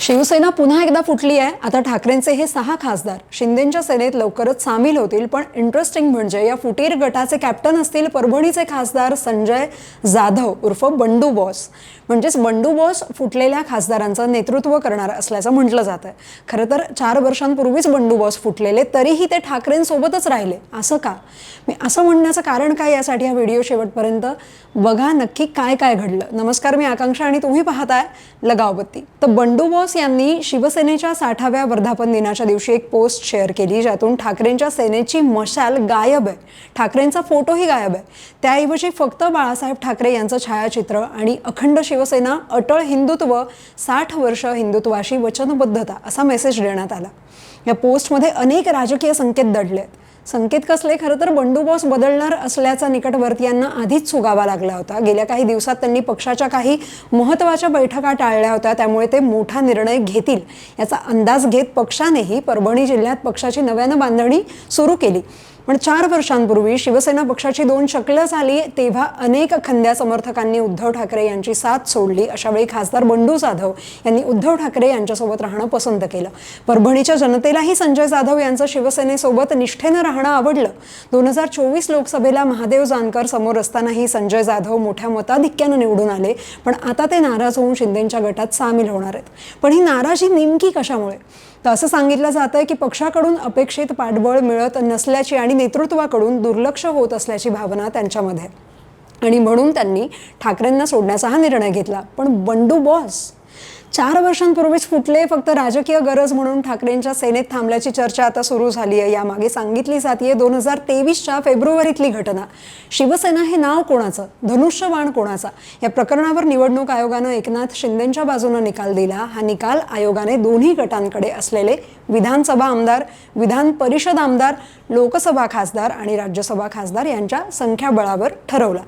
शिवसेना पुन्हा एकदा फुटली आहे। आता ठाकरेंचे हे 6 खासदार शिंदेंच्या सेनेत लवकरच सामील होतील। पण इंटरेस्टिंग म्हणजे या फुटीर गटाचे कॅप्टन असतील परभणीचे खासदार संजय जाधव उर्फ बंडू बॉस। म्हणजेच बंडू बॉस फुटलेल्या खासदारांचं नेतृत्व करणार असल्याचं म्हटलं जात आहे। खरं तर 4 वर्षांपूर्वीच बंडू बॉस फुटलेले, तरीही ते ठाकरेंसोबतच राहिले। असं का? मी असं म्हणण्याचं कारण काय, यासाठी हा व्हिडिओ शेवटपर्यंत बघा नक्की काय काय घडलं। नमस्कार, मी आकांक्षा आणि तुम्ही पाहताय लगावबत्ती। तर बंडू बॉस यांनी शिवसेनेच्या 60व्या वर्धापन दिनाच्या दिवशी एक पोस्ट शेअर केली, ज्यातून ठाकरेंच्या सेनेची मशाल गायब आहे, ठाकरेंचा फोटोही गायब आहे। त्याऐवजी फक्त बाळासाहेब ठाकरे यांचं छायाचित्र आणि अखंड शिवसेना, अटळ हिंदुत्व, 60 वर्ष हिंदुत्वाशी वचनबद्धता असा मेसेज देण्यात आला। या पोस्टमध्ये अनेक राजकीय संकेत दडले आहेत। संकेत कसले? खरं तर बंडू बॉस बदलणार असल्याचा निकटवर्तीयांना आधीच सुगावा लागला होता। गेल्या काही दिवसात त्यांनी पक्षाच्या काही महत्त्वाच्या बैठका टाळल्या होत्या, त्यामुळे ते मोठा निर्णय घेतील याचा अंदाज घेत पक्षानेही परभणी जिल्ह्यात पक्षाची नव्यानं बांधणी सुरू केली। पण 4 वर्षांपूर्वी शिवसेना पक्षाची 2 शक्ल झाली, तेव्हा अनेक खंद्या समर्थकांनी उद्धव ठाकरे यांची साथ सोडली। अशा वेळी खासदार बंडू जाधव यांनी उद्धव ठाकरे यांच्यासोबत राहणं पसंत केलं। परभणीच्या जनतेलाही संजय जाधव यांचं शिवसेनेसोबत निष्ठेनं राहणं आवडलं। 2024 लोकसभेला महादेव जानकर समोर असतानाही संजय जाधव मोठ्या मताधिक्यानं निवडून आले, पण आता ते नाराज होऊन शिंदेंच्या गटात सामील होणार आहेत। पण ही नाराजी नेमकी कशामुळे? तर असं सांगितलं जातंय की पक्षाकडून अपेक्षित पाठबळ मिळत नसल्याची आणि नेतृत्वाकडून दुर्लक्ष होत असल्याची भावना त्यांच्यामध्ये, आणि म्हणून त्यांनी ठाकरेंना सोडण्याचा हा निर्णय घेतला। पण बंडू बॉस 4 वर्षांपूर्वीच फुटले, फक्त राजकीय गरज म्हणून ठाकरेंच्या सेनेत थांबल्याची चर्चा आता सुरू झाली आहे। यामागे सांगितली जाते 2023च्या फेब्रुवारीतली घटना। शिवसेना हे नाव कोणाचं, धनुष्यबाण कोणाचा, या प्रकरणावर निवडणूक आयोगानं एकनाथ शिंदेंच्या बाजूनं निकाल दिला। हा निकाल आयोगाने दोन्ही गटांकडे असलेले विधानसभा आमदार, विधान परिषद आमदार, लोकसभा खासदार आणि राज्यसभा खासदार यांच्या संख्याबळावर ठरवला।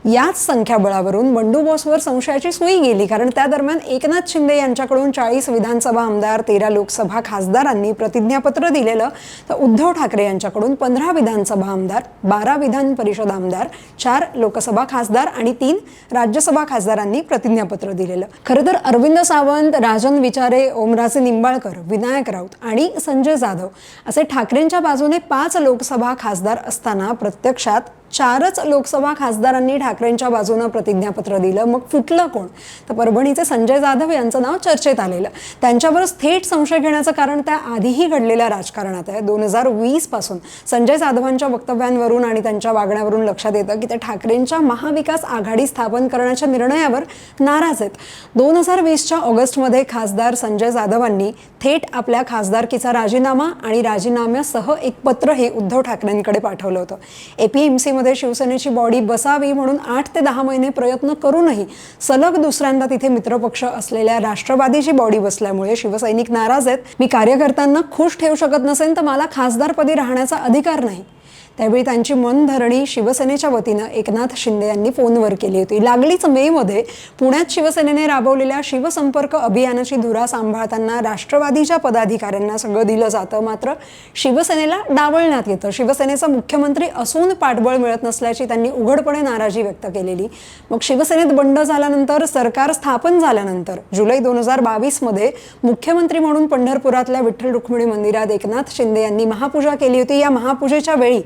याच संख्याबळावरून बंडू बॉसवर संशयाची सुई गेली, कारण त्या दरम्यान एकनाथ शिंदे यांच्याकडून 40 विधानसभा आमदार, 13 लोकसभा खासदारांनी प्रतिज्ञापत्र दिलेलं, तर उद्धव ठाकरे यांच्याकडून 15 विधानसभा आमदार, 12 विधान परिषद आमदार, 4 लोकसभा खासदार आणि 3 राज्यसभा खासदारांनी प्रतिज्ञापत्र दिलेलं। खरं तर अरविंद सावंत, राजन विचारे, ओमराजे निंबाळकर, विनायक राऊत आणि संजय जाधव असे ठाकरेंच्या बाजूने 5 लोकसभा खासदार असताना प्रत्यक्षात 4च लोकसभा खासदारांनी ठाकरेंच्या बाजूनं प्रतिज्ञापत्र दिलं। मग फुटलं कोण? तर परभणीचे संजय जाधव यांचं नाव चर्चेत आलेलं। त्यांच्यावरच थेट संशय घेण्याचं कारण त्या आधीही घडलेल्या राजकारणात आहे। 2020 पासून संजय जाधवांच्या वक्तव्यांवरून आणि त्यांच्या वागण्यावरून लक्षात येतं की ते ठाकरेंच्या महाविकास आघाडी स्थापन करण्याच्या निर्णयावर नाराज आहेत। 2020च्या ऑगस्टमध्ये खासदार संजय जाधवांनी थेट आपल्या खासदारकीचा राजीनामा आणि राजीनाम्यासह एक पत्रही उद्धव ठाकरेंकडे पाठवलं होतं। एपीएमसी मध्ये शिवसेनेची बॉडी बसावी म्हणून 8 ते 10 महिने प्रयत्न करूनही सलग दुसऱ्यांदा तिथे मित्रपक्ष असलेल्या राष्ट्रवादीची बॉडी बसल्यामुळे शिवसैनिक नाराज आहेत। मी कार्यकर्त्यांना खुश ठेवू शकत नसेल तर मला खासदारपदी राहण्याचा अधिकार नाही। त्यावेळी त्यांची मनधरणी शिवसेनेच्या वतीनं एकनाथ शिंदे यांनी फोनवर केली होती। लागलीच मे मध्ये पुण्यात शिवसेनेने राबवलेल्या शिवसंपर्क अभियानाची धुरा सांभाळताना राष्ट्रवादीच्या पदाधिकाऱ्यांना सगळं दिलं जातं, मात्र शिवसेनेला डावलण्यात येतं। शिवसेनेचा मुख्यमंत्री असून पाठबळ मिळत नसल्याची त्यांनी उघडपणे नाराजी व्यक्त केलेली। मग शिवसेनेत बंड झाल्यानंतर, सरकार स्थापन झाल्यानंतर जुलै 2022 मध्ये मुख्यमंत्री म्हणून पंढरपुरातल्या विठ्ठल रुक्मिणी मंदिरात एकनाथ शिंदे यांनी महापूजा केली होती। या महापूजेच्या वेळी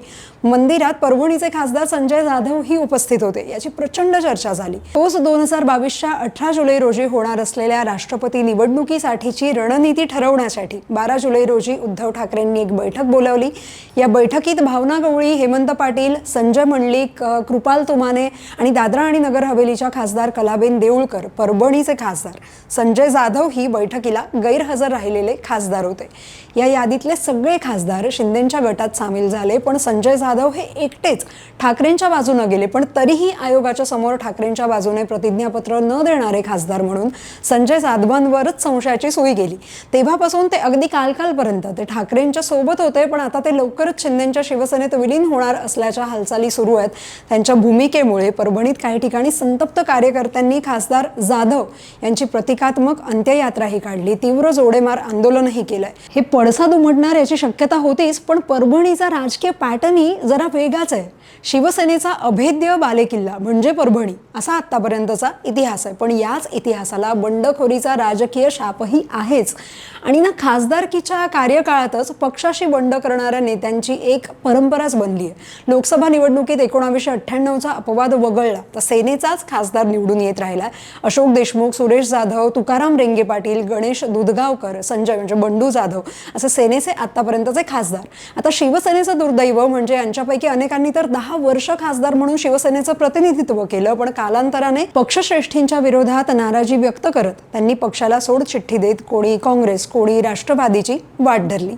मंदिरात परभणीचे खासदार संजय जाधव ही उपस्थित होते। याची प्रचंड चर्चा झाली। तोच 2022च्या 18 जुलै रोजी होणार असलेल्या राष्ट्रपती निवडणुकीसाठीची रणनीती ठरवण्यासाठी 12 जुलै रोजी उद्धव ठाकरेंनी एक बैठक बोलावली। या बैठकीत भावना गवळी, हेमंत पाटील, संजय मंडलिक, कृपाल तुमाने आणि दादरा आणि नगर हवेलीच्या खासदार कलाबेन देऊळकर, परभणीचे खासदार संजय जाधव ही बैठकीला गैरहजर राहिलेले खासदार होते। या यादीतले सगळे खासदार शिंदेंच्या गटात सामील झाले, पण संजय जाधव हे एकटेच ठाकरेंच्या बाजूने गेले। पण तरीही आयोगाच्या समोर ठाकरेंच्या बाजूने प्रतिज्ञापत्र न देणारे खासदार म्हणून संजय जाधवांवरच संशयाची सुई गेली। तेव्हापासून ते अगदी कालपर्यंत ते ठाकरेंच्या सोबत होते, पण आता ते लवकरच शिंदेंच्या शिवसेनेत विलीन होणार असल्याच्या हालचाली सुरू आहेत। त्यांच्या भूमिकेमुळे परभणीत काही ठिकाणी संतप्त कार्यकर्त्यांनी खासदार जाधव यांची प्रतिकात्मक अंत्ययात्राही काढली, तीव्र जोडेमार आंदोलनही केलंय। हे पडसाद उमटणार याची शक्यता होतीच, पण परभणीचा राजकीय पॅटर्न मुद्द्यांनी जरा वेगळाच आहे. शिवसेनेचा अभेद्य बालेकिल्ला म्हणजे परभणी असा आत्तापर्यंतचा इतिहास आहे. पण याच इतिहासाला बंडखोरीचा राजकीय शापही आहेच. आणि ना खासदारकीच्या कार्यकाळातच पक्षाशी बंड करणाऱ्या नेत्यांची एक परंपराच बनली आहे. लोकसभा निवडणुकीत 1998चा अपवाद वगळला तर सेनेचाच खासदार निवडून येत राहिला. अशोक देशमुख, सुरेश जाधव, तुकाराम रेंगे पाटील, गणेश दुधगावकर, संजय म्हणजे बंडू जाधव असे सेनेचे आतापर्यंतचे खासदार. आता शिवसेनेचं दुर्दैव म्हणजे यांच्यापैकी अनेकांनी तर 10 वर्ष खासदार म्हणून शिवसेनेचं प्रतिनिधित्व केलं, पण कालांतराने पक्षश्रेष्ठींच्या विरोधात नाराजी व्यक्त करत त्यांनी पक्षाला सोडचिठ्ठी देत कोणी काँग्रेस कोणी राष्ट्रवादीची वाट धरली.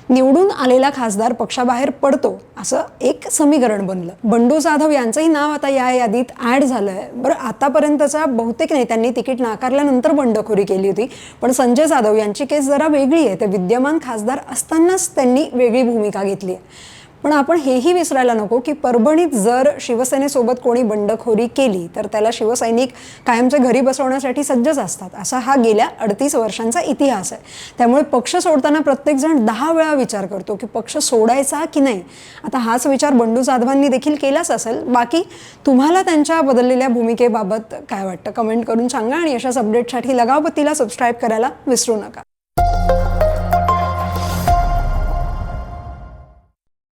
निवडून आलेला खासदार पक्षाबाहेर पडतो असं एक समीकरण बनलं. बंडू जाधव यांचंही नाव आता या यादीत ऍड झालंय. बरं, आतापर्यंतच्या बहुतेक नेत्यांनी तिकीट नाकारल्यानंतर बंडखोरी केली होती, पण संजय जाधव यांची केस जरा वेगळी आहे. ते विद्यमान खासदार असतानाच त्यांनी वेगळी भूमिका घेतली आहे. पण आपण हेही विसरायला नको की परभणीत जर शिवसेनेसोबत कोणी बंडखोरी केली तर त्याला शिवसैनिक कायमचे घरी बसवण्यासाठी सज्जच असतात. असा हा गेल्या 38 वर्षांचा इतिहास आहे. त्यामुळे पक्ष सोडताना प्रत्येकजण 10 वेळा विचार करतो की पक्ष सोडायचा की नाही. आता हाच विचार बंडू जाधवांनी देखील केलाच असेल. बाकी तुम्हाला त्यांच्या बदललेल्या भूमिकेबाबत काय वाटतं कमेंट करून सांगा. आणि अशाच अपडेटसाठी लगावबत्तीला सबस्क्राईब करायला विसरू नका.